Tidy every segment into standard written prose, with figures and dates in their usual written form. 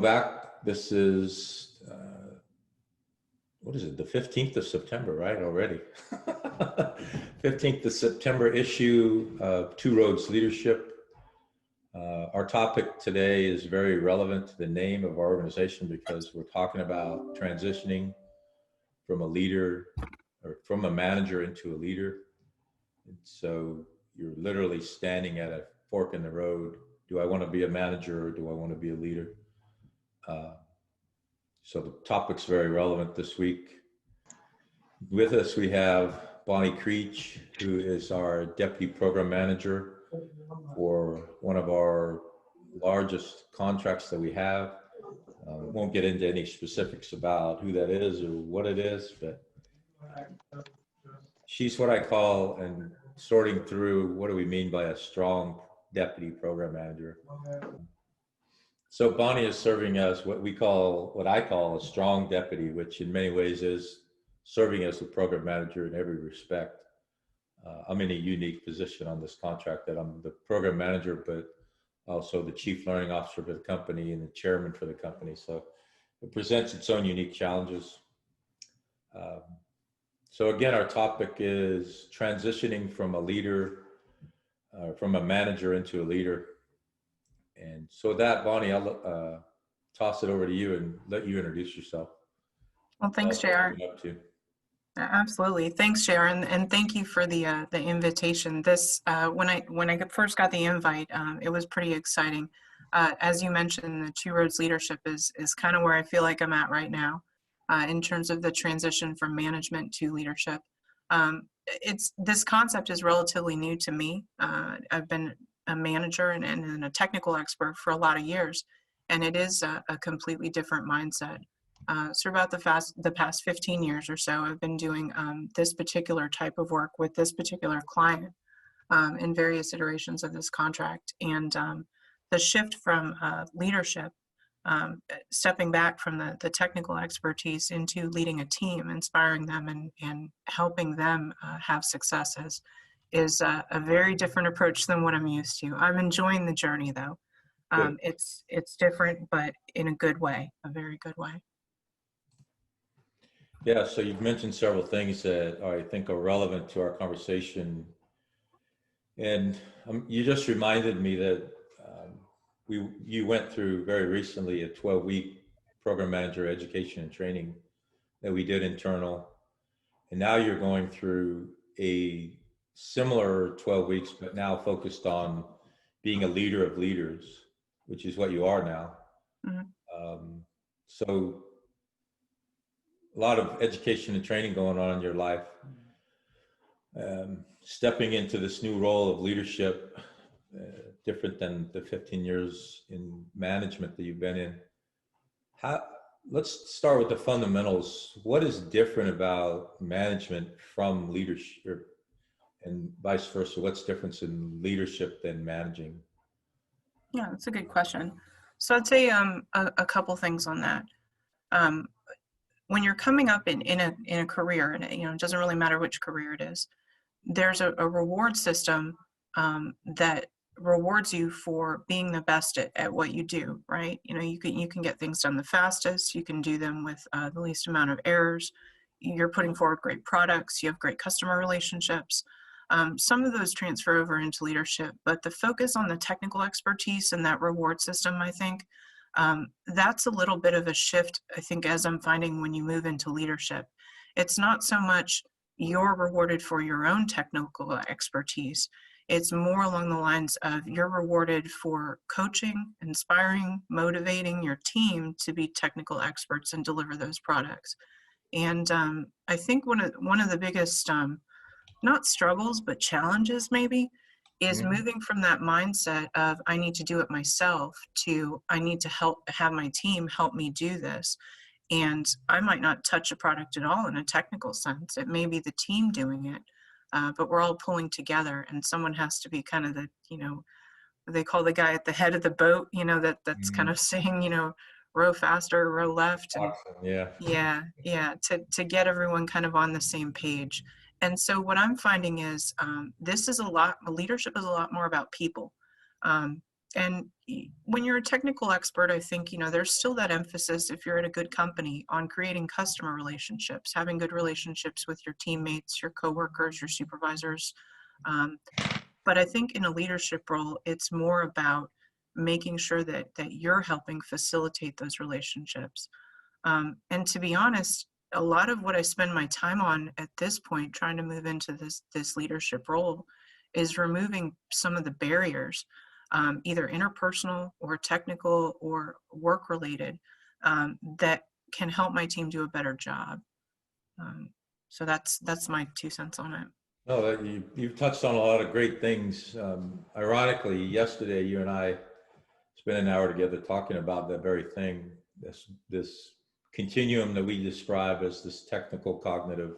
back. This is, what is it? The 15th of September, right? Already. 15th of September issue of Two Roads Leadership. Our topic today is very relevant to the name of our organization because we're talking about transitioning from a leader or from a manager into a leader. And so you're literally standing at a fork in the road. Do I want to be a manager or do I want to be a leader? So the topic's very relevant this week. With us, we have Bonnie Creech, who is our Deputy Program Manager for one of our largest contracts that we have. We won't get into any specifics about who that is or what it is, but she's what I call, and sorting through what do we mean by a strong Deputy Program Manager. So Bonnie is serving as what I call a strong deputy, which in many ways is serving as the program manager in every respect. I'm in a unique position on this contract that I'm the program manager, but also the chief learning officer for the company and the chairman for the company. So it presents its own unique challenges. So again, our topic is transitioning from a leader, from a manager into a leader. And so with that, Bonnie, I'll toss it over to you and let you introduce yourself. Well, thanks, JR. Absolutely. Thanks, JR. And thank you for the invitation. This, when I first got the invite, it was pretty exciting. As you mentioned, the Two Roads Leadership is kind of where I feel like I'm at right now in terms of the transition from management to leadership. This concept is relatively new to me. I've been a manager and a technical expert for a lot of years, and it is a completely different mindset. So about the past 15 years or so, I've been doing this particular type of work with this particular client in various iterations of this contract. And the shift from leadership, stepping back from the technical expertise into leading a team, inspiring them and helping them have successes is a very different approach than what I'm used to. I'm enjoying the journey though. It's different, but in a good way, a very good way. Yeah, so you've mentioned several things that I think are relevant to our conversation. And you just reminded me that you went through very recently a 12-week program manager education and training that we did internal. And now you're going through a similar 12 weeks, but now focused on being a leader of leaders, which is what you are now. Mm-hmm. So a lot of education and training going on in your life. Stepping into this new role of leadership, different than the 15 years in management that you've been in. Let's start with the fundamentals. What is different about management from leadership, and vice versa? What's different in leadership than managing? Yeah, that's a good question. So I'd say a couple things on that. When you're coming up in a career, and it doesn't really matter which career it is, there's a reward system that rewards you for being the best at what you do, right? You can get things done the fastest, you can do them with the least amount of errors, you're putting forward great products, you have great customer relationships. Some of those transfer over into leadership, but the focus on the technical expertise and that reward system, I think, that's a little bit of a shift, I think, as I'm finding when you move into leadership. It's not so much you're rewarded for your own technical expertise. It's more along the lines of you're rewarded for coaching, inspiring, motivating your team to be technical experts and deliver those products. And I think one of the biggest, not struggles, but challenges maybe, is moving from that mindset of I need to do it myself to I need to have my team help me do this. And I might not touch a product at all in a technical sense. It may be the team doing it, but we're all pulling together, and someone has to be kind of the, they call the guy at the head of the boat, that's kind of saying, row faster, row left. And, awesome. Yeah. To get everyone kind of on the same page. And so what I'm finding is leadership is a lot more about people. when you're a technical expert, I think, there's still that emphasis, if you're at a good company, on creating customer relationships, having good relationships with your teammates, your coworkers, your supervisors. Um, but I think in a leadership role, it's more about making sure that you're helping facilitate those relationships. And to be honest, a lot of what I spend my time on at this point, trying to move into this leadership role, is removing some of the barriers, either interpersonal or technical or work related, that can help my team do a better job. So that's my 2 cents on it. No, you've touched on a lot of great things. Ironically, yesterday you and I spent an hour together talking about that very thing. This continuum that we describe as this technical, cognitive,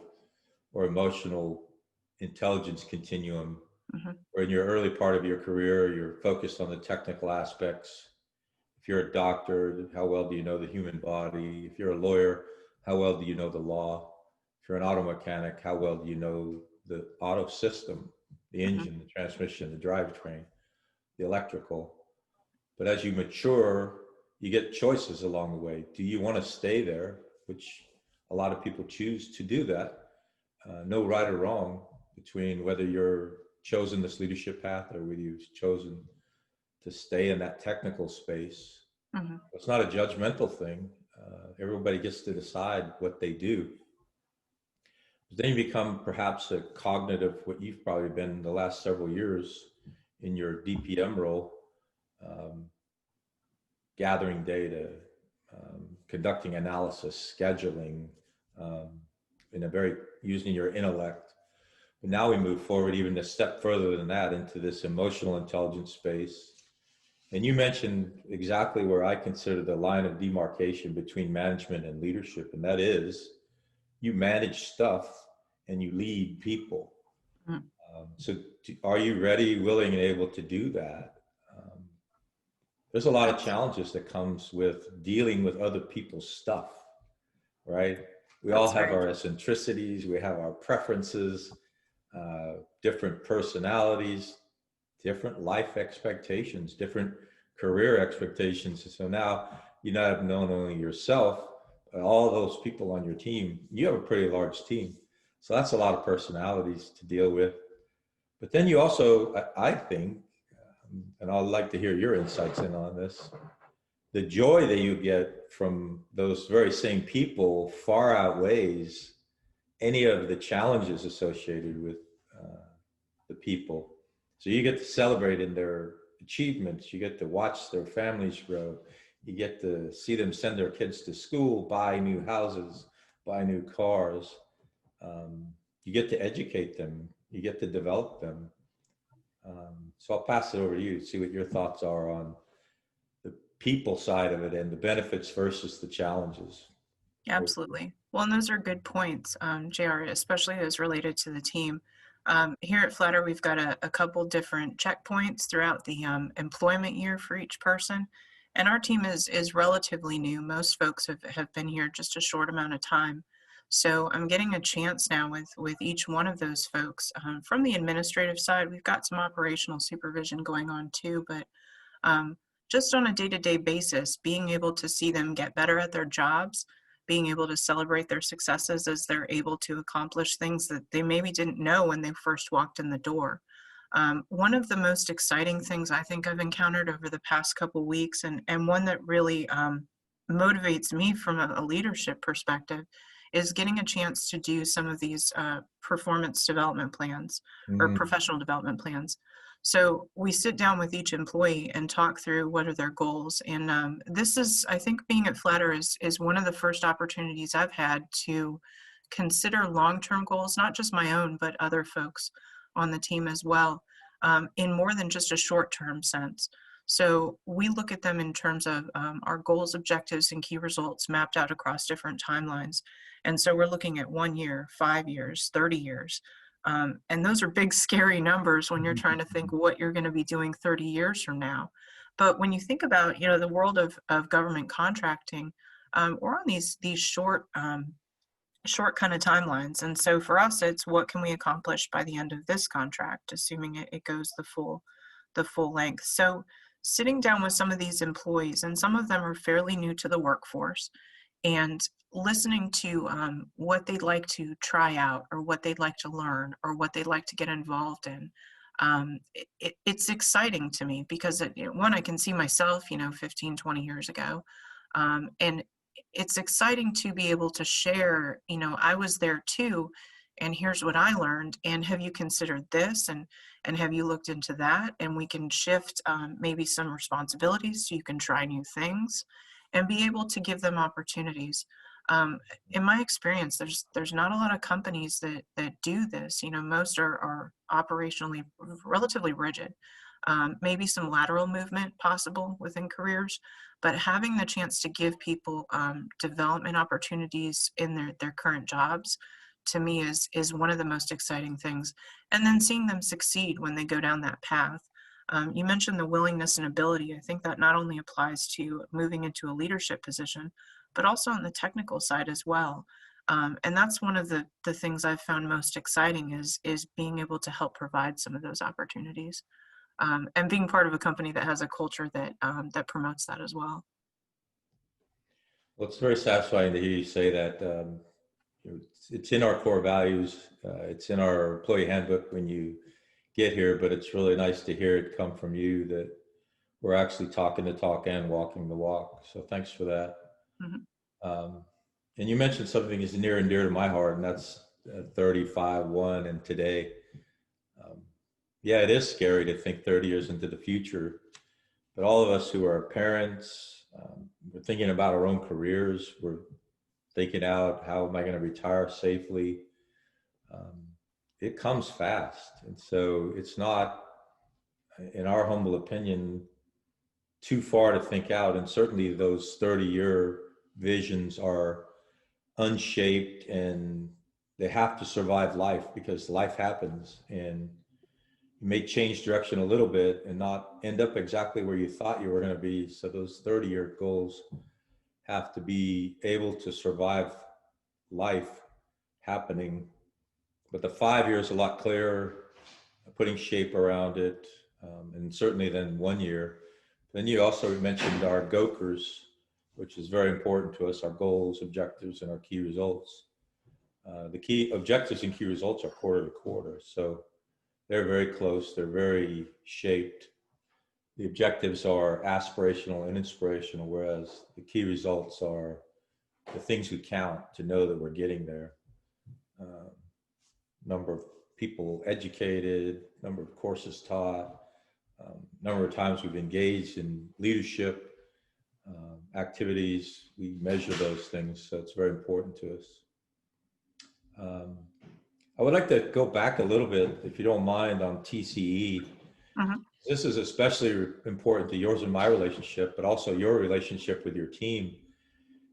or emotional intelligence continuum, Mhm. where in your early part of your career, you're focused on the technical aspects. If you're a doctor, how well do you know the human body? If you're a lawyer, how well do you know the law? If you're an auto mechanic, how well do you know the auto system, the Mhm. engine, the transmission, the drivetrain, the electrical? But as you mature, you get choices along the way. Do you want to stay there? Which a lot of people choose to do that. No right or wrong between whether you're chosen this leadership path or whether you've chosen to stay in that technical space. Mhm. It's not a judgmental thing. Everybody gets to decide what they do. But then you become perhaps a cognitive, what you've probably been the last several years in your DPM role, um, gathering data, conducting analysis, scheduling, um, in a very using your intellect. But now we move forward even a step further than that into this emotional intelligence space. And you mentioned exactly where I consider the line of demarcation between management and leadership, and that is you manage stuff and you lead people. Mhm. So are you ready, willing, and able to do that? Um, there's a lot of That's challenges that comes with dealing with other people's stuff, right? We all that's have very our true. eccentricities, we have our preferences, different personalities, different life expectations, different career expectations. So now you not have known only yourself, but all those people on your team. You have a pretty large team. So that's a lot of personalities to deal with. But then you also, I think, and I'd like to hear your insights in on this, the joy that you get from those very same people far outweighs any of the challenges associated with the people. So you get to celebrate in their achievements. You get to watch their families grow. You get to see them send their kids to school, buy new houses, buy new cars. Um, you get to educate them. You get to develop them. So I'll pass it over to you to see what your thoughts are on the people side of it and the benefits versus the challenges. Absolutely. Well, and those are good points, JR, especially as related to the team. Here at Flatter, we've got a couple different checkpoints throughout the employment year for each person. And our team is relatively new. Most folks have been here just a short amount of time. So I'm getting a chance now with each one of those folks. From the administrative side, we've got some operational supervision going on too, but um, just on a day-to-day basis, being able to see them get better at their jobs, being able to celebrate their successes as they're able to accomplish things that they maybe didn't know when they first walked in the door. One of the most exciting things I think I've encountered over the past couple weeks, and one that really motivates me from a leadership perspective, is getting a chance to do some of these performance development plans or Mhm. professional development plans. So we sit down with each employee and talk through what are their goals. And this is, I think, being at Flatter is one of the first opportunities I've had to consider long-term goals, not just my own, but other folks on the team as well, in more than just a short-term sense. So we look at them in terms of our goals, objectives, and key results mapped out across different timelines. And so we're looking at 1 year, 5 years, 30 years. And those are big, scary numbers when you're trying to think what you're going to be doing 30 years from now. But when you think about, the world of government contracting, we're on these short kind of timelines. And so for us, it's what can we accomplish by the end of this contract, assuming it goes the full length. So sitting down with some of these employees, and some of them are fairly new to the workforce, and listening to what they'd like to try out, or what they'd like to learn, or what they'd like to get involved in. It's exciting to me because one, I can see myself, 15, 20 years ago. And it's exciting to be able to share, I was there too, and here's what I learned. And have you considered this? And have you looked into that? And we can shift maybe some responsibilities so you can try new things and be able to give them opportunities. In my experience, there's not a lot of companies that do this. Most are operationally relatively rigid. Maybe some lateral movement possible within careers, but having the chance to give people development opportunities in their current jobs, to me, is one of the most exciting things. And then seeing them succeed when they go down that path. You mentioned the willingness and ability. I think that not only applies to moving into a leadership position, but also on the technical side as well. And that's one of the things I've found most exciting is being able to help provide some of those opportunities, and being part of a company that has a culture that promotes that as well. Well, it's very satisfying to hear you say that. It's in our core values. It's in our employee handbook when you get here, but it's really nice to hear it come from you that we're actually talking the talk and walking the walk. So thanks for that. Mm-hmm. And you mentioned something is near and dear to my heart, and that's 35-1 and today. Yeah, it is scary to think 30 years into the future, but all of us who are parents, we're thinking about our own careers. We're thinking out, how am I going to retire safely? It comes fast. And so it's not, in our humble opinion, too far to think out. And certainly those 30-year visions are unshaped, and they have to survive life, because life happens, and you may change direction a little bit and not end up exactly where you thought you were going to be. So those 30-year goals have to be able to survive life happening. But the 5 years is a lot clearer, putting shape around it, and certainly then 1 year. Then you also mentioned our GOKRs, which is very important to us, our goals, objectives, and our key results. The key objectives and key results are quarter to quarter. So they're very close, they're very shaped. The objectives are aspirational and inspirational, whereas the key results are the things we count to know that we're getting there. Number of people educated, number of courses taught, number of times we've engaged in leadership activities. We measure those things, so it's very important to us. I would like to go back a little bit, if you don't mind, on TCE. Uh-huh. This is especially important to yours and my relationship, but also your relationship with your team.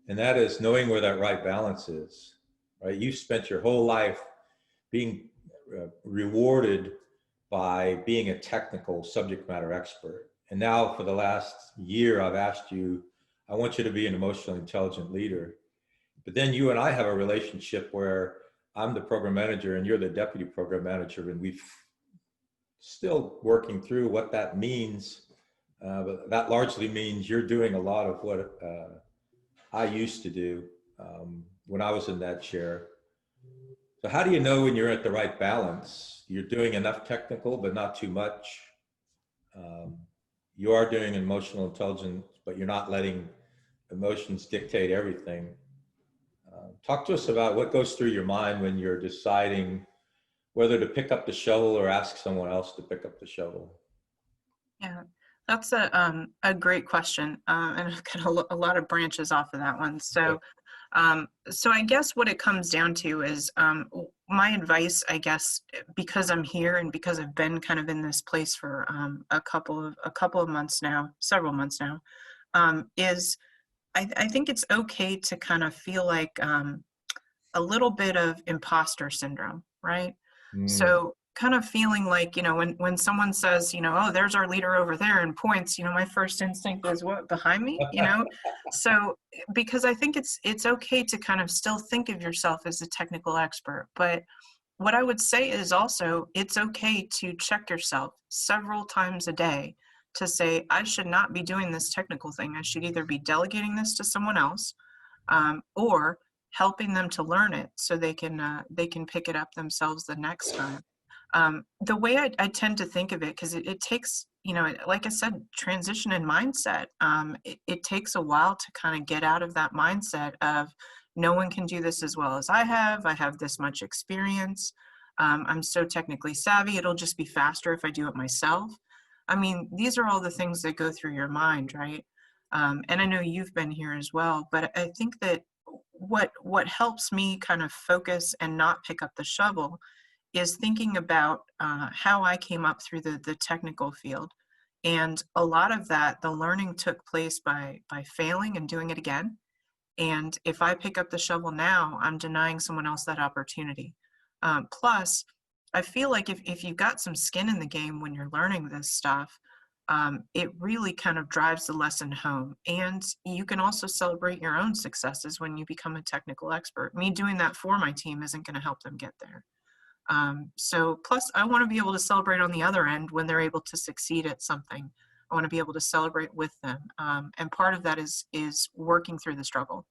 And that is knowing where that right balance is, right? You've spent your whole life being rewarded by being a technical subject matter expert. And now for the last year, I've asked you, I want you to be an emotionally intelligent leader. But then you and I have a relationship where I'm the program manager and you're the deputy program manager, and we've still working through what that means. But that largely means you're doing a lot of what I used to do when I was in that chair. So how do you know when you're at the right balance? You're doing enough technical, but not too much. You are doing emotional intelligence, but you're not letting emotions dictate everything. Talk to us about what goes through your mind when you're deciding whether to pick up the shovel or ask someone else to pick up the shovel. Yeah, that's a great question, and kind of a lot of branches off of that one. So, so I guess what it comes down to is my advice, I guess, because I'm here and because I've been kind of in this place for a couple of months now, several months now, is I think it's okay to kind of feel like a little bit of imposter syndrome, right? So kind of feeling like, when someone says, oh, there's our leader over there and points, my first instinct is, what, behind me, So because I think it's okay to kind of still think of yourself as a technical expert. But what I would say is also, it's okay to check yourself several times a day to say, I should not be doing this technical thing. I should either be delegating this to someone else, or helping them to learn it so they can pick it up themselves the next time. The way I tend to think of it, because it takes, like I said, transition in mindset. It takes a while to kind of get out of that mindset of no one can do this as well as I have. I have this much experience. I'm so technically savvy. It'll just be faster if I do it myself. I mean, these are all the things that go through your mind, right? And I know you've been here as well, but I think that what helps me kind of focus and not pick up the shovel is thinking about how I came up through the technical field. And a lot of that, the learning took place by failing and doing it again. And if I pick up the shovel now, I'm denying someone else that opportunity. Plus, I feel like if you've got some skin in the game when you're learning this stuff, it really kind of drives the lesson home. And you can also celebrate your own successes when you become a technical expert. Me doing that for my team isn't going to help them get there. So plus I want to be able to celebrate on the other end when they're able to succeed at something. I want to be able to celebrate with them. And part of that is working through the struggle.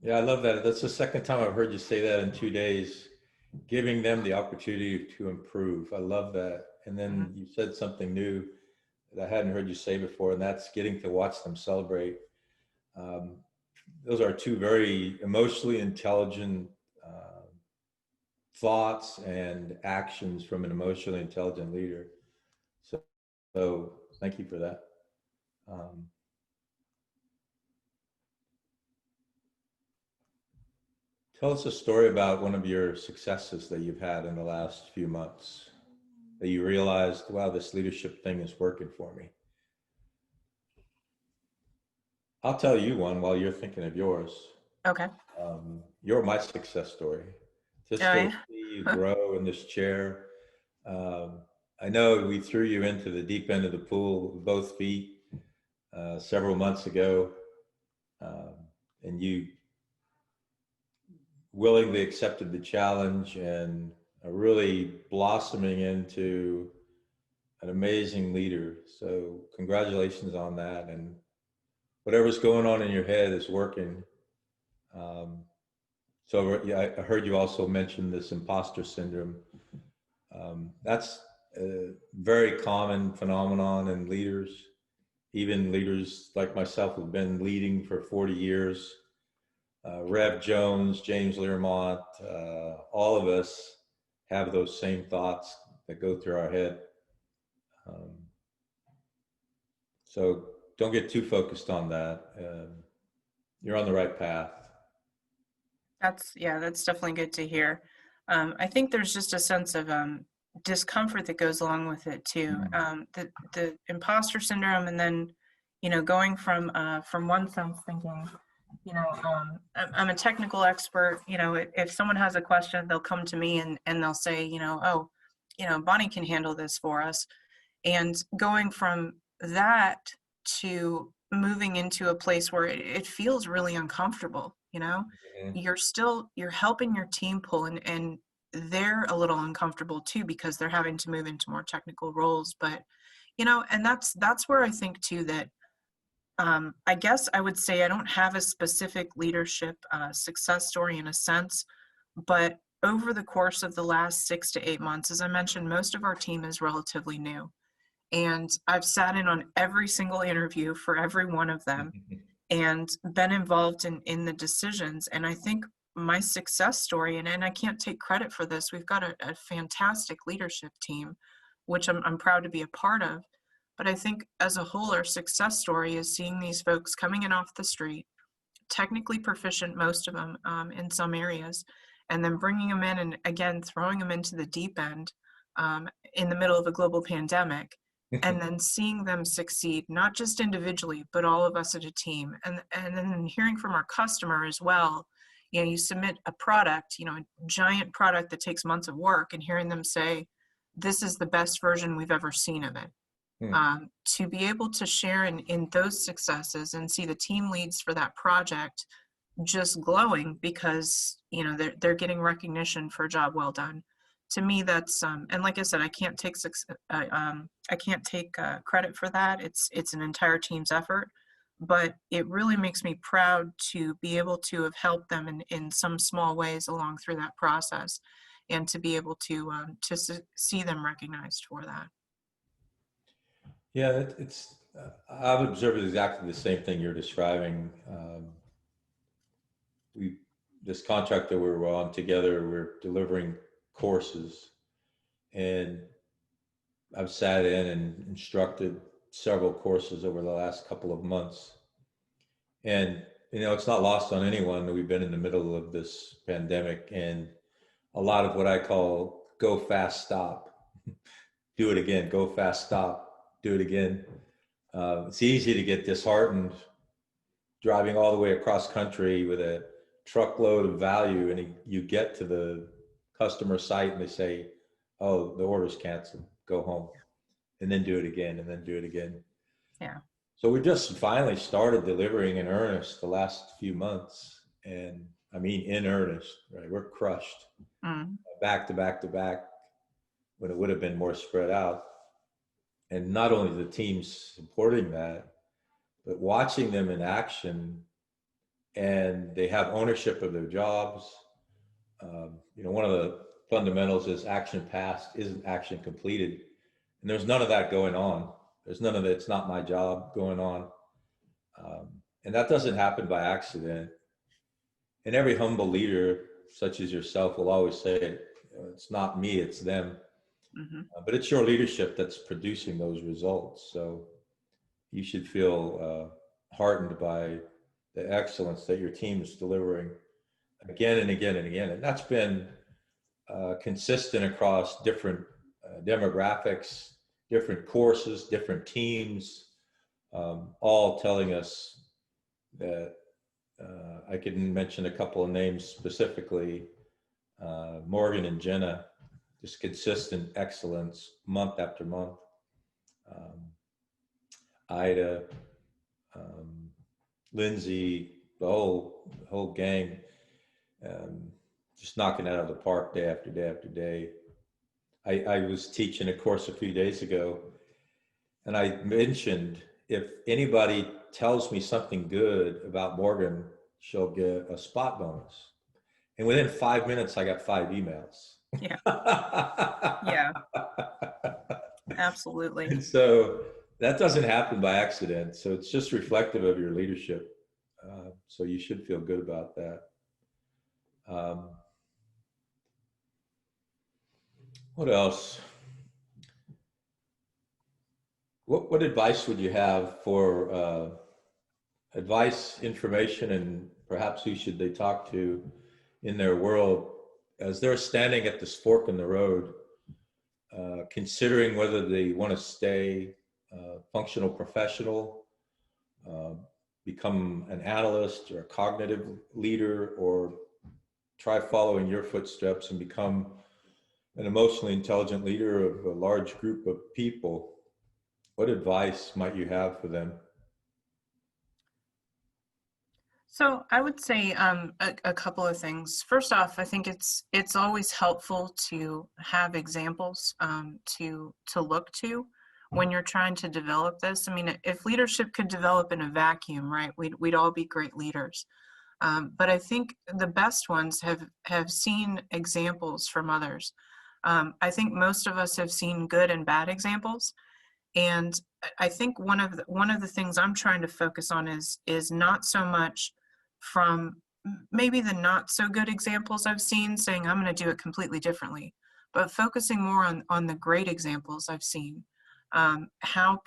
Yeah, I love that. That's the second time I've heard you say that in 2 days, giving them the opportunity to improve. I love that. And then you said something new that I hadn't heard you say before, and that's getting to watch them celebrate. Those are two very emotionally intelligent thoughts and actions from an emotionally intelligent leader. So thank you for that. Tell us a story about one of your successes that you've had in the last few months that you realized, wow, this leadership thing is working for me. I'll tell you one while you're thinking of yours. Okay. You're my success story. Just to see you grow in this chair. I know we threw you into the deep end of the pool with both feet several months ago, and you willingly accepted the challenge and are really blossoming into an amazing leader. So congratulations on that. And whatever's going on in your head is working. So yeah, I heard you also mention this imposter syndrome. That's a very common phenomenon in leaders, even leaders like myself who've been leading for 40 years. Rev Jones, James Learmont, all of us have those same thoughts that go through our head. So don't get too focused on that. You're on the right path. That's definitely good to hear. I think there's just a sense of discomfort that goes along with it too. The imposter syndrome, and then, going from one sense thinking, I'm a technical expert. If someone has a question, they'll come to me and they'll say, oh, Bonnie can handle this for us. And going from that to moving into a place where it feels really uncomfortable, you're helping your team pull, and they're a little uncomfortable too, because they're having to move into more technical roles. But, and that's where I think too that, I guess I would say I don't have a specific leadership success story in a sense, but over the course of the last 6 to 8 months, as I mentioned, most of our team is relatively new. And I've sat in on every single interview for every one of them and been involved in the decisions. And I think my success story, and I can't take credit for this, we've got a fantastic leadership team, which I'm proud to be a part of. But I think as a whole, our success story is seeing these folks coming in off the street, technically proficient, most of them in some areas, and then bringing them in and again, throwing them into the deep end in the middle of a global pandemic, and then seeing them succeed, not just individually, but all of us as a team. And then hearing from our customer as well, you submit a product, a giant product that takes months of work, and hearing them say, this is the best version we've ever seen of it. To be able to share in those successes and see the team leads for that project just glowing because they're getting recognition for a job well done. to me, that's and like I said, I can't take I can't take credit for that. It's an entire team's effort, but it really makes me proud to be able to have helped them in some small ways along through that process, and to be able to see them recognized for that. Yeah, I've observed exactly the same thing you're describing. We, this contract that we're on together, we're delivering courses, and I've sat in and instructed several courses over the last couple of months. And, it's not lost on anyone that we've been in the middle of this pandemic, and a lot of what I call go fast, stop, do it again, go fast, stop, do it again. It's easy to get disheartened driving all the way across country with a truckload of value, and you get to the customer site and they say, oh, the order's canceled, go home, and then do it again, and then do it again. Yeah. So we just finally started delivering in earnest the last few months. And I mean, in earnest, right? We're crushed Mm. back to back to back when it would have been more spread out. And not only the teams supporting that, but watching them in action, and they have ownership of their jobs. One of the fundamentals is action past isn't action completed. And there's none of that going on. There's none of it. It's not my job going on. And that doesn't happen by accident. And every humble leader, such as yourself, will always say it. It's not me, it's them. Hmm. But it's your leadership that's producing those results. So you should feel heartened by the excellence that your team is delivering again and again and again. And that's been consistent across different demographics, different courses, different teams, all telling us that I can mention a couple of names specifically. Morgan and Jenna, just consistent excellence month after month. Ida, Lindsay, the whole gang, just knocking it out of the park day after day after day. I was teaching a course a few days ago, and I mentioned, if anybody tells me something good about Morgan, she'll get a spot bonus. And within 5 minutes, I got 5 emails. Yeah. Yeah. Absolutely. And so that doesn't happen by accident. So it's just reflective of your leadership. So you should feel good about that. What else? What advice would you have for advice, information, and perhaps who should they talk to in their world as they're standing at this fork in the road, considering whether they want to stay functional professional, become an analyst or a cognitive leader, or try following your footsteps and become an emotionally intelligent leader of a large group of people? What advice might you have for them? So I would say a couple of things. First off, I think it's always helpful to have examples to look to when you're trying to develop this. I mean, if leadership could develop in a vacuum, right, we'd all be great leaders. But I think the best ones have seen examples from others. I think most of us have seen good and bad examples. And I think one of the things I'm trying to focus on is not so much from maybe the not so good examples I've seen, saying I'm going to do it completely differently, but focusing more on the great examples I've seen, how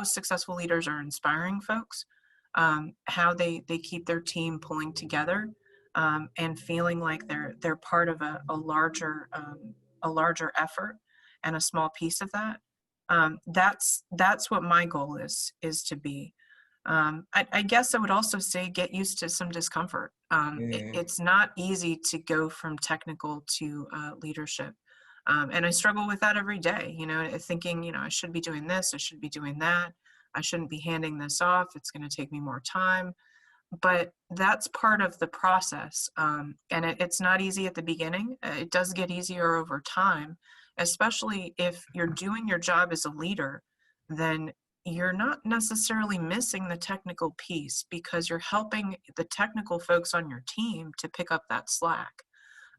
successful leaders are inspiring folks, how they keep their team pulling together, and feeling like they're part of a larger effort and a small piece of that. That's what my goal is to be. I guess I would also say get used to some discomfort. It's not easy to go from technical to leadership. And I struggle with that every day, thinking, I should be doing this, I should be doing that, I shouldn't be handing this off, it's going to take me more time. but that's part of the process. And it's not easy at the beginning. It does get easier over time, especially if you're doing your job as a leader, then you're not necessarily missing the technical piece because you're helping the technical folks on your team to pick up that slack.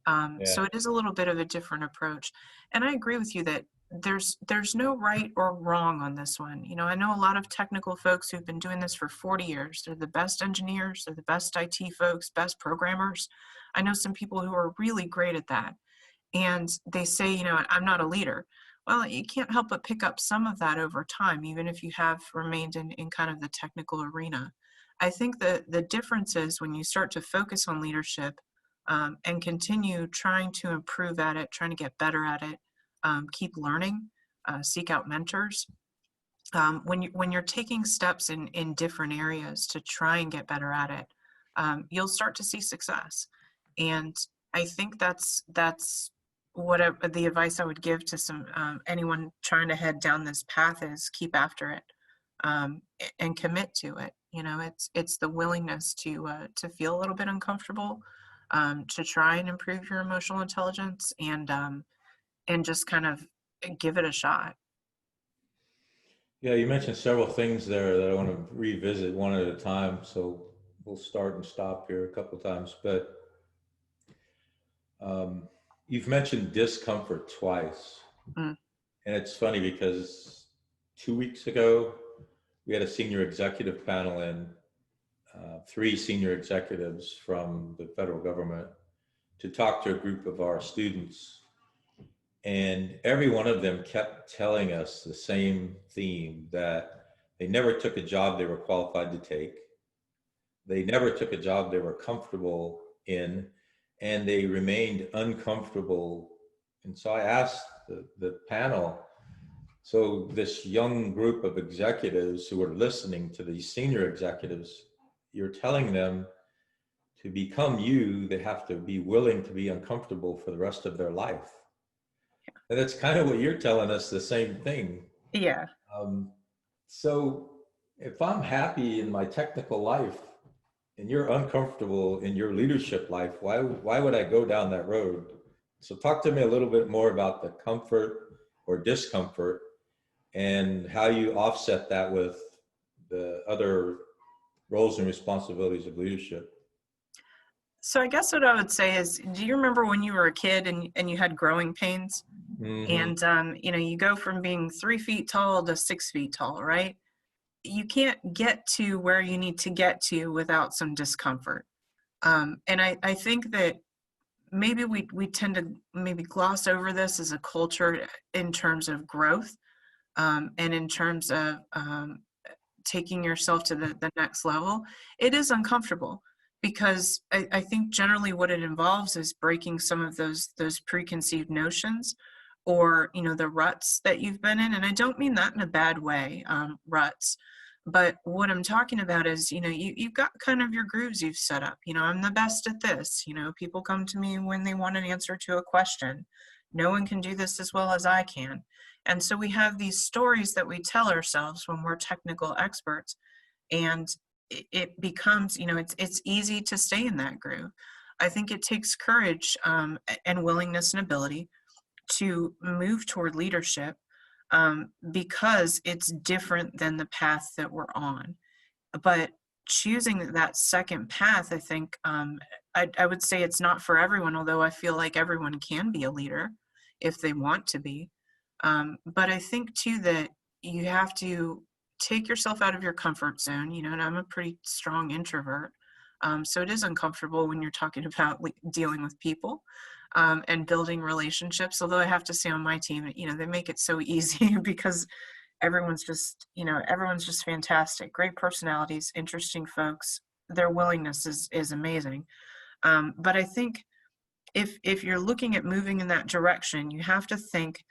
So Yeah. it is a little bit of a different approach. And I agree with you that there's no right or wrong on this one. You know, I know a lot of technical folks who've been doing this for 40 years. They're the best engineers, they're the best IT folks, best programmers. I know some people who are really great at that. And they say, you know, I'm not a leader. Well, you can't help but pick up some of that over time, even if you have remained in kind of the technical arena. I think that the difference is when you start to focus on leadership, and continue trying to improve at it, trying to get better at it, keep learning, seek out mentors. When you're taking steps in different areas to try and get better at it, you'll start to see success. And I think that's what the advice I would give to some anyone trying to head down this path is keep after it, and commit to it. You know, it's the willingness to feel a little bit uncomfortable, to try and improve your emotional intelligence, and just kind of give it a shot. Yeah, you mentioned several things there that I want to revisit one at a time. So we'll start and stop here a couple of times. But um, you've mentioned discomfort twice. Mm, And it's funny because 2 weeks ago, we had a senior executive panel in, three senior executives from the federal government to talk to a group of our students. And every one of them kept telling us the same theme, that they never took a job they were qualified to take. They never took a job they were comfortable in, and they remained uncomfortable. And so I asked the panel, so this young group of executives who are listening to these senior executives, you're telling them to become you, they have to be willing to be uncomfortable for the rest of their life. And that's kind of what you're telling us, the same thing. yeah. Um, so if I'm happy in my technical life and you're uncomfortable in your leadership life, why would I go down that road? So talk to me a little bit more about the comfort or discomfort and how you offset that with the other roles and responsibilities of leadership. So I guess what I would say is, do you remember when you were a kid and you had growing pains? Mm-hmm. And you know, you go from being 3 feet tall to 6 feet tall, right? You can't get to where you need to get to without some discomfort. And I think that maybe we tend to maybe gloss over this as a culture in terms of growth, and in terms of taking yourself to the next level. It is uncomfortable because I think generally what it involves is breaking some of those preconceived notions, or you know, the ruts that you've been in. And I don't mean that in a bad way, ruts, but what I'm talking about is, you know, you've got kind of your grooves you've set up. You know, I'm the best at this. You know, people come to me when they want an answer to a question. No one can do this as well as I can. And so we have these stories that we tell ourselves when we're technical experts, and it becomes, you know, it's easy to stay in that groove. I think it takes courage, and willingness and ability to move toward leadership, because it's different than the path that we're on. But choosing that second path, I think, I would say it's not for everyone, although I feel like everyone can be a leader if they want to be. But I think too that you have to take yourself out of your comfort zone, you know, and I'm a pretty strong introvert. So it is uncomfortable when you're talking about dealing with people, and building relationships. Although I have to say on my team, you know, they make it so easy because everyone's just, you know, everyone's just fantastic, great personalities, interesting folks. Their willingness is amazing. But I think if you're looking at moving in that direction, you have to think,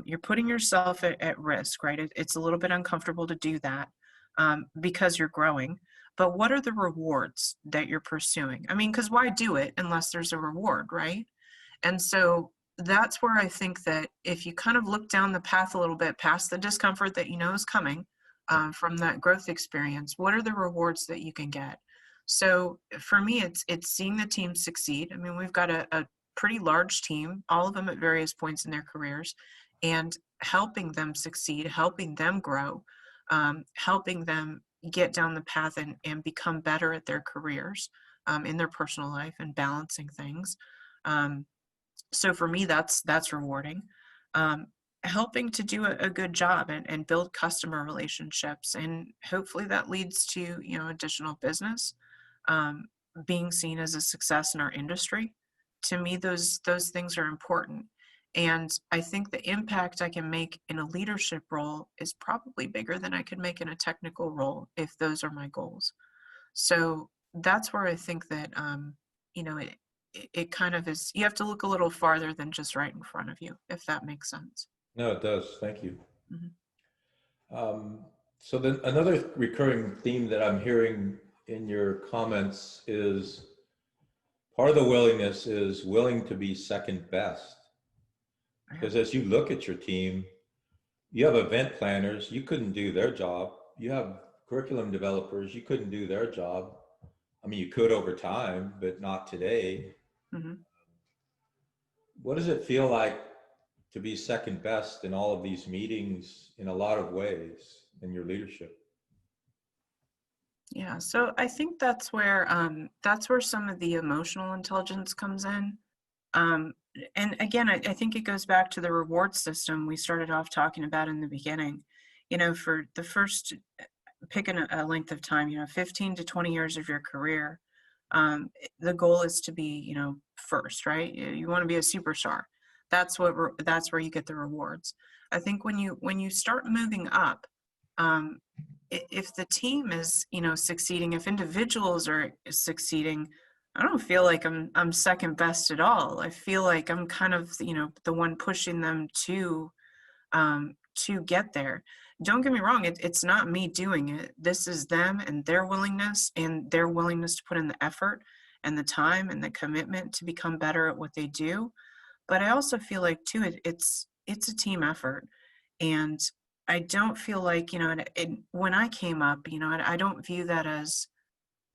you're putting yourself at risk, right? It's a little bit uncomfortable to do that, because you're growing. But what are the rewards that you're pursuing? I mean, because why do it unless there's a reward, right? And so that's where I think that if you kind of look down the path a little bit past the discomfort that you know is coming, from that growth experience, what are the rewards that you can get? So for me, it's seeing the team succeed. I mean, we've got a pretty large team, all of them at various points in their careers, and helping them succeed, helping them grow, helping them get down the path and become better at their careers, in their personal life, and balancing things. Um, so for me, that's rewarding. Um, Helping to do a good job and build customer relationships, and hopefully that leads to, additional business, um, being seen as a success in our industry. To me, those things are important. And I think the impact I can make in a leadership role is probably bigger than I could make in a technical role if those are my goals. So that's where I think that, you know, it, it kind of is, you have to look a little farther than just right in front of you, if that makes sense. No, it does. Thank you. Mhm. Um, so then another recurring theme that I'm hearing in your comments is part of the willingness is willing to be second best. Yeah. Because as you look at your team, you have event planners, you couldn't do their job. You have curriculum developers, you couldn't do their job. I mean, you could over time, but not today. Mhm. What does it feel like to be second best in all of these meetings in a lot of ways in your leadership? Yeah, so I think that's where some of the emotional intelligence comes in. Um, and again, I think it goes back to the reward system we started off talking about in the beginning. For the first, picking a length of time, 15 to 20 years of your career, the goal is to be, first, right? You want to be a superstar. That's where you get the rewards. I think when you start moving up, um, if the team is, succeeding, if individuals are succeeding, I don't feel like I'm second best at all. I feel like I'm kind of, the one pushing them to get there. Don't get me wrong, it's not me doing it. This is them and their willingness to put in the effort and the time and the commitment to become better at what they do. But I also feel like too, it's a team effort. And I don't feel like, when I came up, I don't view that as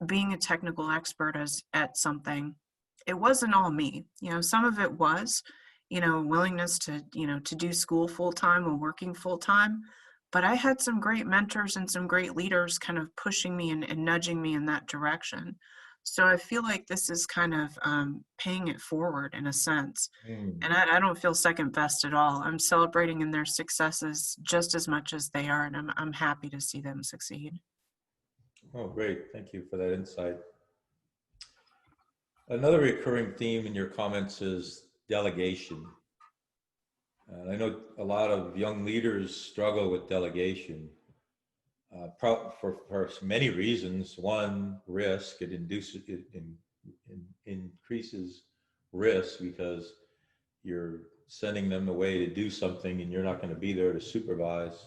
being a technical expert as at something. It wasn't all me. Some of it was, willingness to do school full time while working full time. But I had some great mentors and some great leaders kind of pushing me and nudging me in that direction. So I feel like this is kind of, paying it forward in a sense. Mm. And I don't feel second best at all. I'm celebrating in their successes just as much as they are, and I'm happy to see them succeed. Oh, great. Thank you for that insight. Another recurring theme in your comments is delegation. I know a lot of young leaders struggle with delegation for many reasons. One, risk. It increases risk because you're sending them away to do something and you're not going to be there to supervise.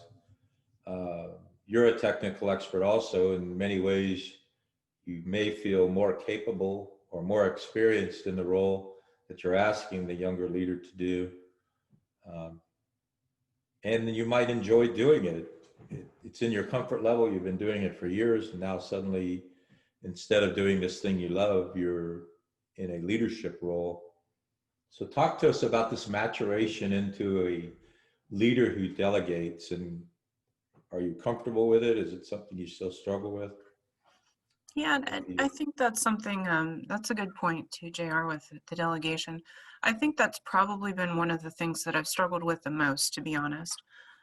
Uh, you're a technical expert also. In many ways, you may feel more capable or more experienced in the role that you're asking the younger leader to do. Um, and you might enjoy doing it's in your comfort level. You've been doing it for years, and now suddenly, instead of doing this thing you love, you're in a leadership role. So talk to us about this maturation into a leader who delegates, and are you comfortable with it? Is it something you still struggle with? Yeah, and I think that's something, that's a good point too, JR, with the delegation. I think that's probably been one of the things that I've struggled with the most, to be honest.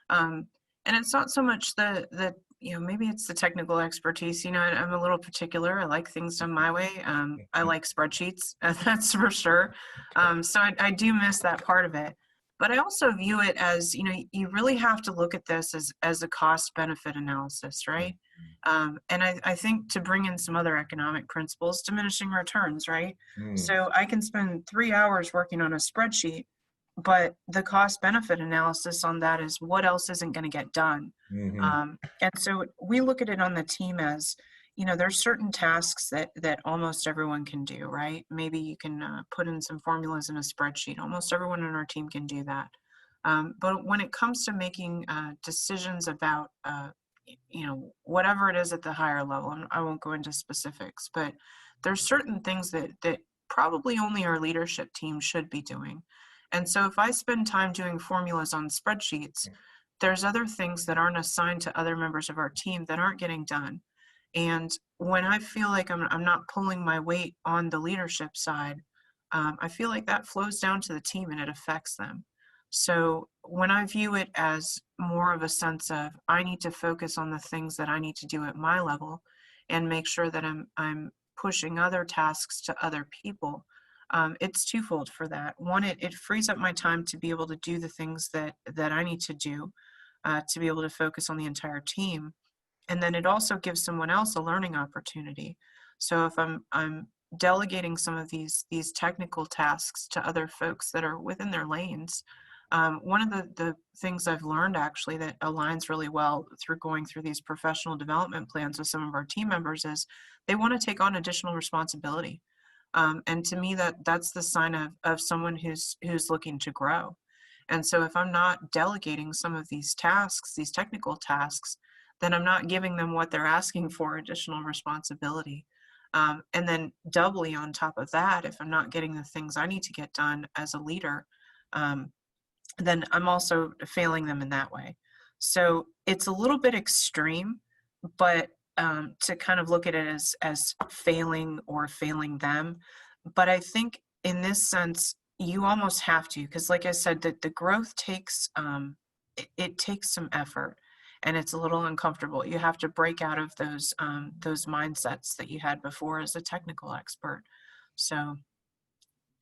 Um, and it's not so much maybe it's the technical expertise. I'm a little particular. I like things done my way. I like spreadsheets, that's for sure. So I do miss that part of it. But I also view it as, you really have to look at this as a cost benefit analysis, right? And I think to bring in some other economic principles, diminishing returns, right? Mm. So I can spend 3 hours working on a spreadsheet, but the cost benefit analysis on that is what else isn't going to get done. Mm-hmm. And so we look at it on the team as, there's certain tasks that almost everyone can do, right? Maybe you can put in some formulas in a spreadsheet. Almost everyone on our team can do that. But when it comes to making decisions about whatever it is at the higher level, and I won't go into specifics, but there's certain things that probably only our leadership team should be doing. And so if I spend time doing formulas on spreadsheets, there's other things that aren't assigned to other members of our team that aren't getting done. And when I feel like I'm not pulling my weight on the leadership side, I feel like that flows down to the team and it affects them. So when I view it as more of a sense of I need to focus on the things that I need to do at my level and make sure that I'm pushing other tasks to other people, it's twofold for that. One, it frees up my time to be able to do the things that I need to do, to be able to focus on the entire team. And then it also gives someone else a learning opportunity. So if I'm delegating some of these technical tasks to other folks that are within their lanes, one of the things I've learned actually that aligns really well through going through these professional development plans with some of our team members is they want to take on additional responsibility. And to me, that's the sign of someone who's looking to grow. And so if I'm not delegating some of these tasks, these technical tasks, then I'm not giving them what they're asking for, additional responsibility. And then doubly on top of that, if I'm not getting the things I need to get done as a leader, um, then I'm also failing them in that way. So it's a little bit extreme, but to kind of look at it as failing or failing them. But I think in this sense, you almost have to, because like I said, that the growth takes it takes some effort, and it's a little uncomfortable. You have to break out of those mindsets that you had before as a technical expert. So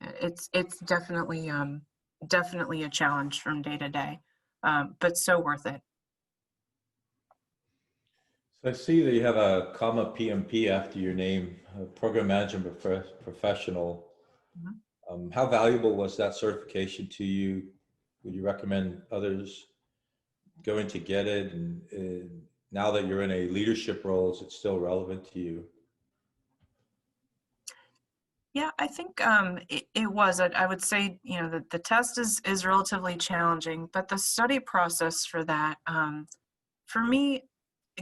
it's definitely a challenge from day to day, but so worth it. So I see that you have a comma PMP after your name, Program Management Professional. Mhm. How valuable was that certification to you? Would you recommend others going to get it? And now that you're in a leadership role, is it still relevant to you? Yeah, I think it was. I would say, the test is relatively challenging, but the study process for that, for me,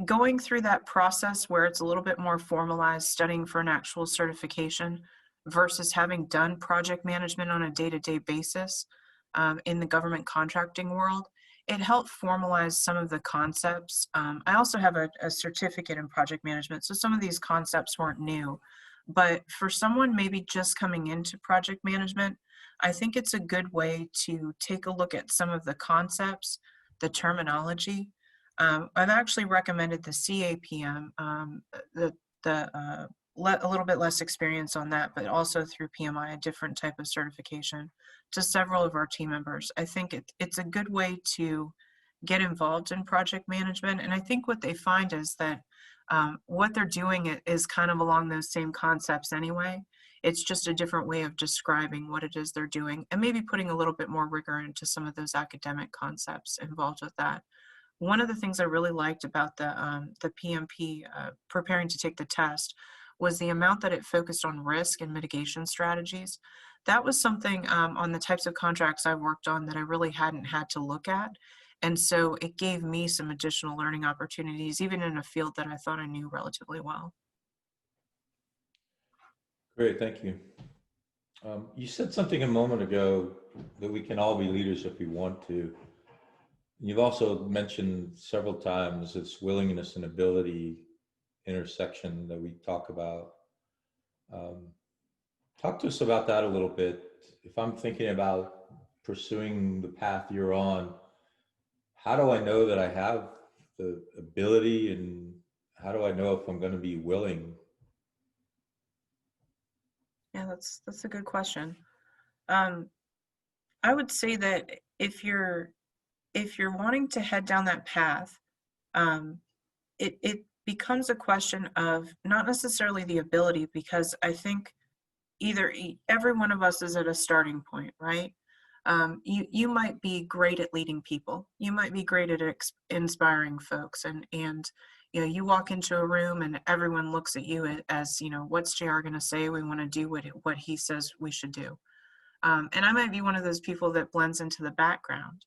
going through that process where it's a little bit more formalized, studying for an actual certification versus having done project management on a day-to-day basis in the government contracting world, it helped formalize some of the concepts. I also have a certificate in project management, so some of these concepts weren't new. But for someone maybe just coming into project management, I think it's a good way to take a look at some of the concepts, the terminology. I've actually recommended the CAPM, a little bit less experience on that, but also through PMI, a different type of certification, to several of our team members. I think it's a good way to get involved in project management. And I think what they find is that what they're doing is kind of along those same concepts anyway. It's just a different way of describing what it is they're doing and maybe putting a little bit more rigor into some of those academic concepts involved with that. One of the things I really liked about the PMP preparing to take the test was the amount that it focused on risk and mitigation strategies. That was something on the types of contracts I worked on that I really hadn't had to look at. And so it gave me some additional learning opportunities, even in a field that I thought I knew relatively well. Great, thank you. You said something a moment ago that we can all be leaders if we want to. You've also mentioned several times this willingness and ability intersection that we talk about. Um, Talk to us about that a little bit. If I'm thinking about pursuing the path you're on, how do I know that I have the ability, and how do I know if I'm going to be willing? Yeah, that's a good question. Um, I would say that if you're wanting to head down that path, um, it becomes a question of not necessarily the ability, because I think every one of us is at a starting point, right? You might be great at leading people. You might be great at inspiring folks, and you walk into a room and everyone looks at you as what's JR going to say? We want to do what he says we should do. And I might be one of those people that blends into the background.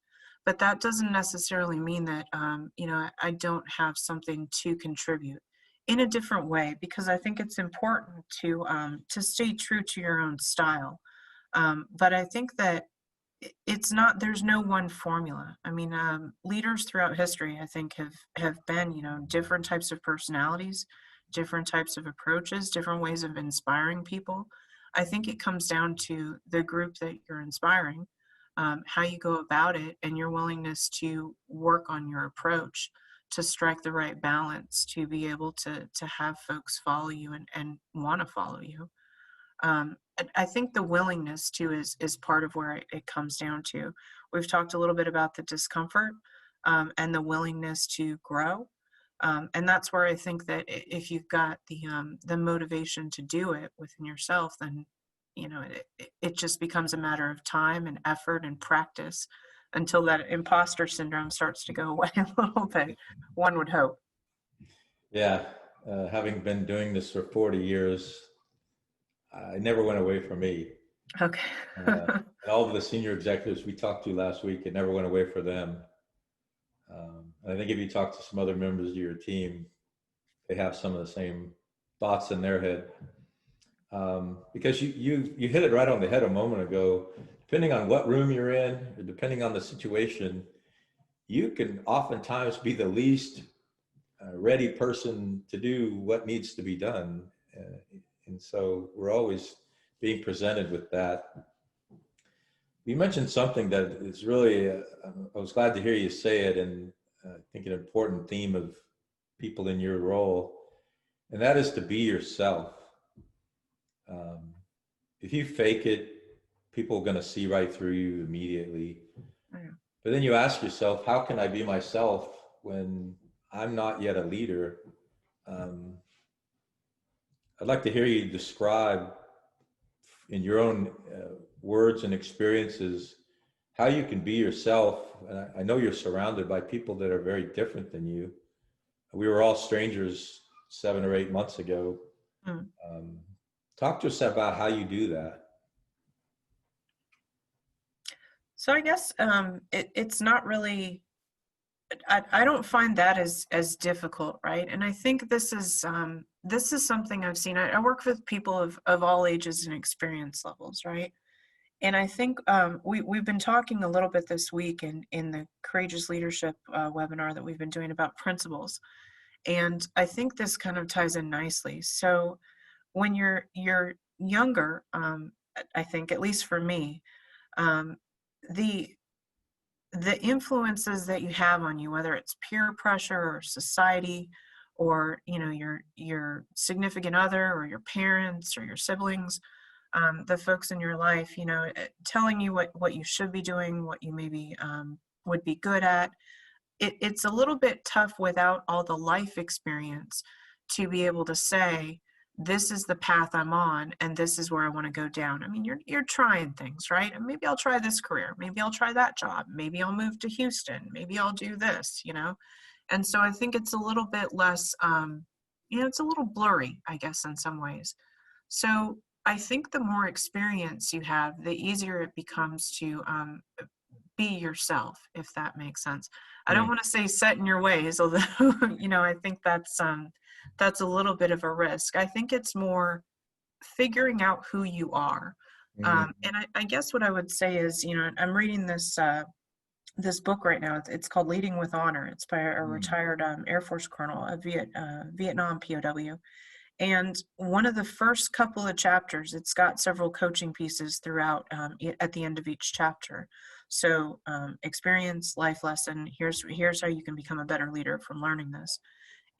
but that doesn't necessarily mean that, I don't have something to contribute in a different way, because I think it's important to stay true to your own style. But I think that it's not, there's no one formula. I mean, leaders throughout history, I think, have been, different types of personalities, different types of approaches, different ways of inspiring people. I think it comes down to the group that you're inspiring, how you go about it, and your willingness to work on your approach to strike the right balance to be able to have folks follow you and want to follow you. I think the willingness to is part of where it comes down to. We've talked a little bit about the discomfort, and the willingness to grow, and that's where I think that if you've got the motivation to do it within yourself, then it just becomes a matter of time and effort and practice until that imposter syndrome starts to go away a little bit. One would hope. Yeah, having been doing this for 40 years, it never went away from me. Okay. And all of the senior executives we talked to last week, it never went away for them. I think if you talk to some other members of your team, they have some of the same thoughts in their head. Because you hit it right on the head a moment ago. Depending on what room you're in, or depending on the situation, you can oftentimes be the least ready person to do what needs to be done. And so we're always being presented with that. You mentioned something that is really, I was glad to hear you say it, and I think an important theme of people in your role, and that is to be yourself. If you fake it, people are going to see right through you immediately. Yeah. But then you ask yourself, how can I be myself when I'm not yet a leader? I'd like to hear you describe in your own words and experiences how you can be yourself. And I know you're surrounded by people that are very different than you. We were all strangers 7 or 8 months ago. Mm. Talk to us about how you do that. So I guess it's not really. I don't find that as difficult, right? And I think this is something I've seen. I work with people of all ages and experience levels, right? And I think we've been talking a little bit this week in the Courageous Leadership webinar that we've been doing about principles. And I think this kind of ties in nicely. So when you're younger, I think, at least for me, um, the the influences that you have on you, whether it's peer pressure or society, or your significant other or your parents or your siblings, the folks in your life, telling you what you should be doing, what you maybe would be good at. It's a little bit tough without all the life experience to be able to say, this is the path I'm on and this is where I want to go down. I mean, you're trying things, right? And maybe I'll try this career, maybe I'll try that job, maybe I'll move to Houston, maybe I'll do this. And so I think it's a little bit less, it's a little blurry, I guess, in some ways. So I think the more experience you have, the easier it becomes to be yourself, if that makes sense. I don't want to say set in your ways, although I think that's a little bit of a risk. I think it's more figuring out who you are. And I guess what I would say is, I'm reading this book right now. It's called Leading with Honor. It's by a retired Air Force colonel, a Vietnam POW. And one of the first couple of chapters, it's got several coaching pieces throughout at the end of each chapter. So experience, life lesson, here's how you can become a better leader from learning this.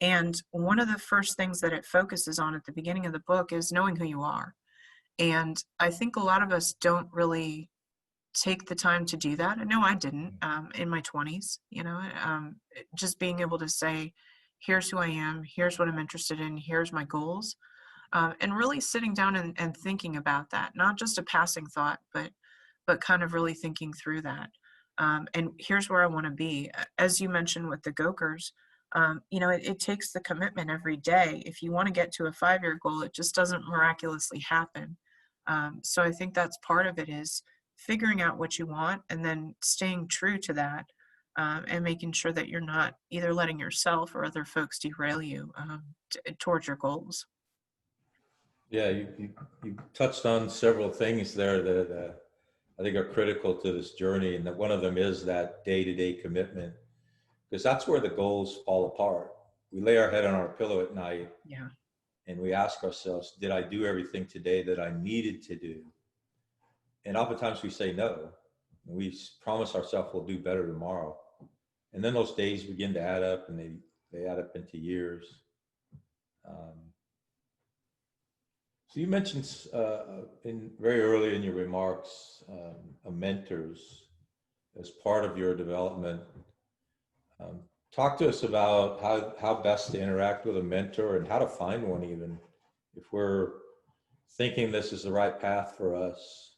And one of the first things that it focuses on at the beginning of the book is knowing who you are. And I think a lot of us don't really take the time to do that. I know I didn't in my 20s, just being able to say, here's who I am, here's what I'm interested in, here's my goals, and really sitting down and thinking about that, not just a passing thought, but kind of really thinking through that. And here's where I want to be. As you mentioned with the Gokers, it takes the commitment every day. If you want to get to a 5-year goal, it just doesn't miraculously happen. So I think that's part of it, is figuring out what you want and then staying true to that. and making sure that you're not either letting yourself or other folks derail you towards your goals. Yeah, you touched on several things there that I think are critical to this journey, and that one of them is that day-to-day commitment, because that's where the goals fall apart. We lay our head on our pillow at night Yeah. and we ask ourselves, did I do everything today that I needed to do? And oftentimes we say no. We promise ourselves we'll do better tomorrow. And then those days begin to add up, and they add up into years. So you mentioned in very early in your remarks, mentors as part of your development. Talk to us about how best to interact with a mentor and how to find one, even if we're thinking this is the right path for us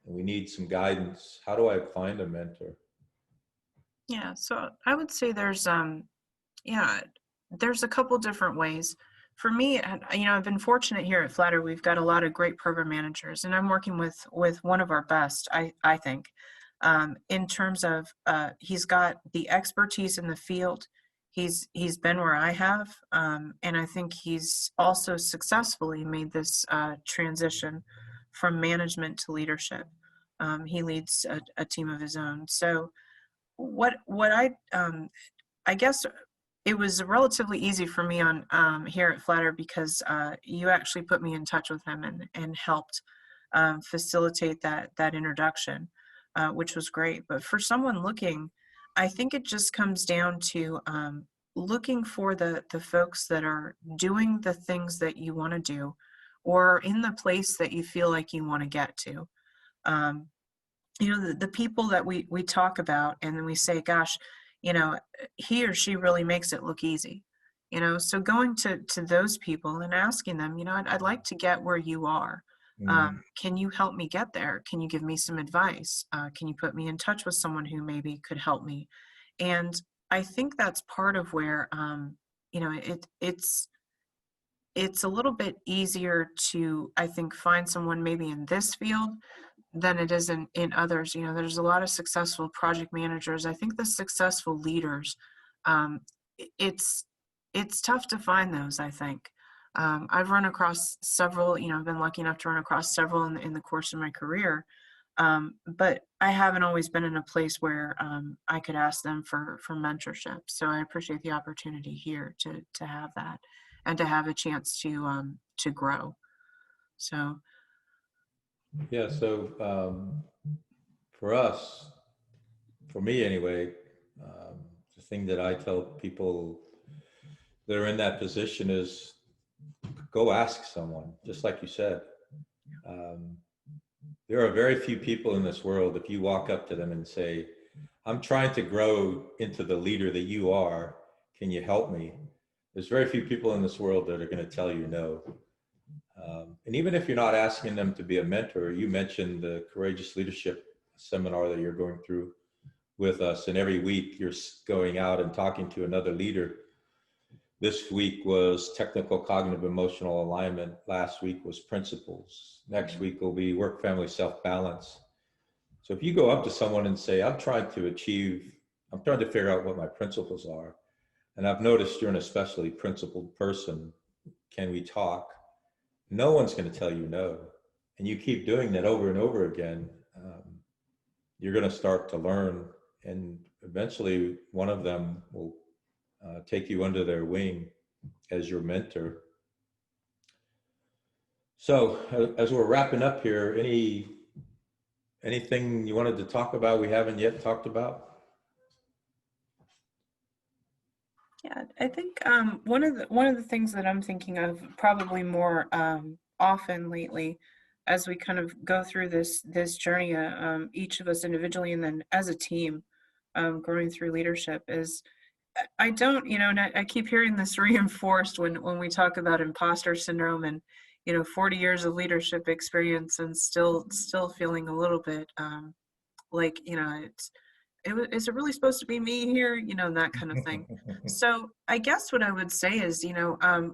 and we need some guidance. How do I find a mentor? Yeah, so I would say yeah, there's a couple different ways. For me, I've been fortunate here at Flatter. We've got a lot of great program managers, and I'm working with one of our best, I think, in terms of he's got the expertise in the field. He's been where I have, and I think he's also successfully made this transition from management to leadership. He leads a team of his own. So what I guess it was relatively easy for me on here at Flatter because you actually put me in touch with him and helped facilitate that introduction, which was great. But for someone looking, I think it just comes down to looking for the folks that are doing the things that you want to do, or in the place that you feel like you want to get to. Um, the people that we talk about, and then we say, gosh, he or she really makes it look easy. So going to those people and asking them, I'd like to get where you are. Mm. Can you help me get there? Can you give me some advice? Can you put me in touch with someone who maybe could help me? And I think that's part of where it's a little bit easier to, I think, find someone maybe in this field than it is in others. There's a lot of successful project managers. I think the successful leaders, um, it's tough to find those, I think. I've run across several, I've been lucky enough to run across several in the course of my career. But I haven't always been in a place where I could ask them for mentorship. So I appreciate the opportunity here to have that and to have a chance to grow. So Yeah, so for us, for me anyway, the thing that I tell people that are in that position is go ask someone, just like you said. Um, there are very few people in this world, if you walk up to them and say, I'm trying to grow into the leader that you are, can you help me? There's very few people in this world that are going to tell you no. And even if you're not asking them to be a mentor, you mentioned the Courageous Leadership seminar that you're going through with us, and every week you're going out and talking to another leader. This week was technical cognitive emotional alignment. Last week was principles. Next week will be work family self balance. So if you go up to someone and say, I'm trying to figure out what my principles are, and I've noticed you're an especially principled person, can we talk? No one's going to tell you no. And you keep doing that over and over again, you're going to start to learn, and eventually one of them will take you under their wing as your mentor. So as we're wrapping up here, anything you wanted to talk about we haven't yet talked about? yeah, I think one of the things that I'm thinking of probably more often lately, as we kind of go through this journey, each of us individually and then as a team, growing through leadership, is I don't, and I keep hearing this reinforced when we talk about imposter syndrome and 40 years of leadership experience and still feeling a little bit like is it really supposed to be me here, that kind of thing. So I guess what I would say is,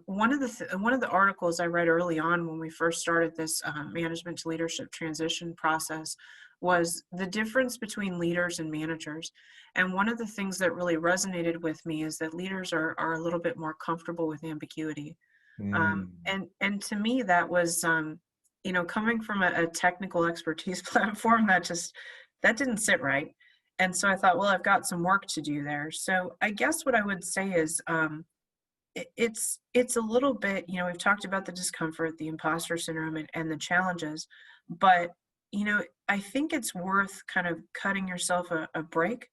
one of the articles I read early on when we first started this management to leadership transition process was the difference between leaders and managers. And one of the things that really resonated with me is that leaders are a little bit more comfortable with ambiguity. Mm, And to me, that was, coming from a technical expertise platform, that didn't sit right. And so I thought, well, I've got some work to do there. So I guess what I would say is, it's a little bit, we've talked about the discomfort, the imposter syndrome, and the challenges, but I think it's worth kind of cutting yourself a break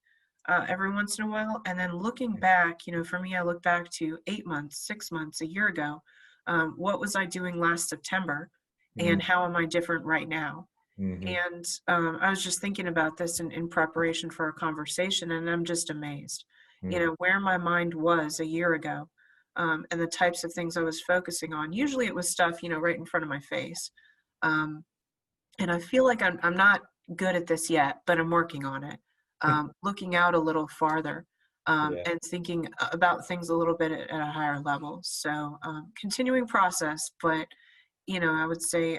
every once in a while, and then looking back. For me, I look back to 8 months, 6 months, a year ago. What was I doing last September, mm, and how am I different right now? mhm, And I was just thinking about this in preparation for our conversation, and I'm just amazed, mm. where my mind was a year ago, and the types of things I was focusing on. Usually it was stuff, right in front of my face. Um, and I feel like I'm not good at this yet, but I'm working on it. Looking out a little farther, Yeah. and thinking about things a little bit at a higher level. So continuing process, but I would say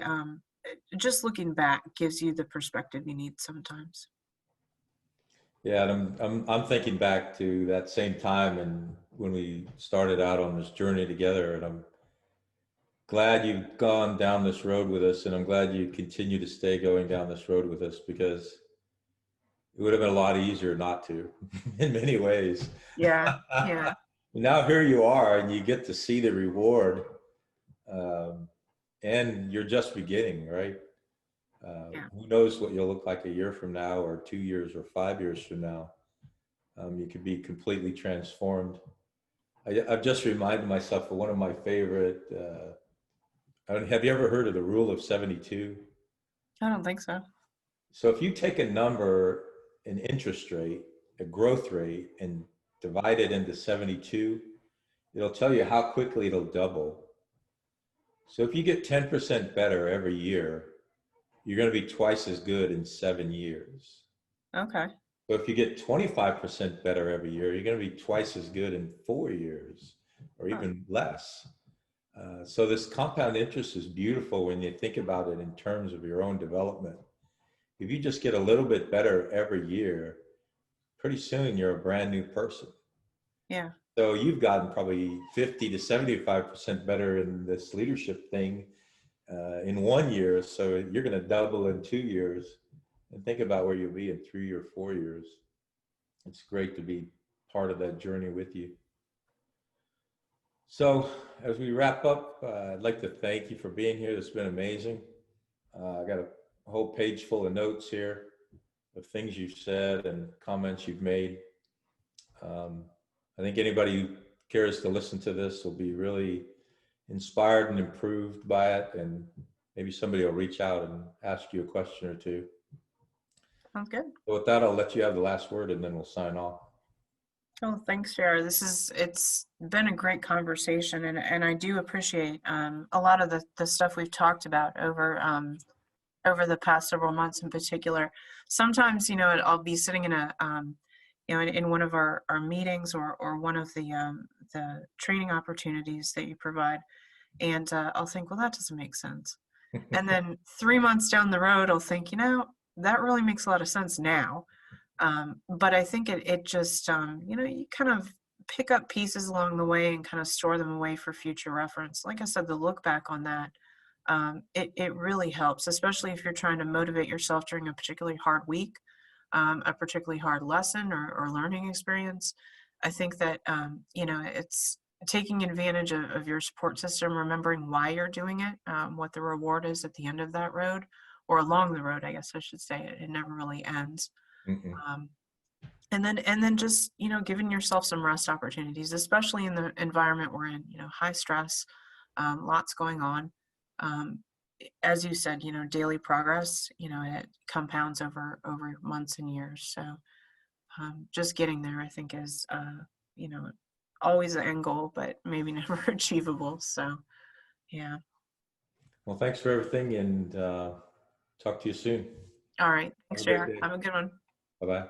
just looking back gives you the perspective you need sometimes. Yeah, and I'm thinking back to that same time and when we started out on this journey together, and I'm glad you've gone down this road with us, and I'm glad you continue to stay going down this road with us, because it would have been a lot easier not to in many ways. Yeah, yeah, Now here you are, and you get to see the reward, um, and you're just beginning, right? yeah. Who knows what you'll look like a year from now, or 2 years, or 5 years from now. You could be completely transformed. I've just reminded myself of one of my favorite. Have you ever heard of the rule of 72? I don't think so. So if you take a number, an interest rate, a growth rate, and divide it into 72, it'll tell you how quickly it'll double. So if you get 10% better every year, you're going to be twice as good in 7 years. Okay. But if you get 25% better every year, you're going to be twice as good in 4 years, or Huh. even less. So this compound interest is beautiful when you think about it in terms of your own development. If you just get a little bit better every year, pretty soon you're a brand new person. Yeah. So you've gotten probably 50 to 75% better in this leadership thing in 1 year. So you're going to double in 2 years, and think about where you'll be in 3 or 4 years. It's great to be part of that journey with you. So as we wrap up, I'd like to thank you for being here. It's been amazing. I got a whole page full of notes here of things you've said and comments you've made. Um, I think anybody who cares to listen to this will be really inspired and improved by it, and maybe somebody will reach out and ask you a question or two. Sounds good. So with that, I'll let you have the last word, and then we'll sign off. Oh, thanks, Sarah. It's been a great conversation, and I do appreciate a lot of the stuff we've talked about over the past several months in particular. Sometimes, I'll be sitting in in one of our meetings, or one of the training opportunities that you provide, and I'll think, well, that doesn't make sense. And then 3 months down the road, I'll think, that really makes a lot of sense now. But I think it just, you kind of pick up pieces along the way and kind of store them away for future reference. Like I said, the look back on that, it really helps, especially if you're trying to motivate yourself during a particularly hard week, a particularly hard lesson or learning experience. I think that, it's taking advantage of your support system, remembering why you're doing it, what the reward is at the end of that road, or along the road, I guess I should say. It never really ends. Mm-mm. Um, and then just, giving yourself some rest opportunities, especially in the environment we're in, high stress, lots going on. Um, as you said, daily progress, it compounds over months and years. So just getting there, I think, is, you know, always an end goal, but maybe never achievable. So yeah. Well, thanks for everything, and talk to you soon. All right. Have Thanks, a great JR. day. Have a good one. Bye bye.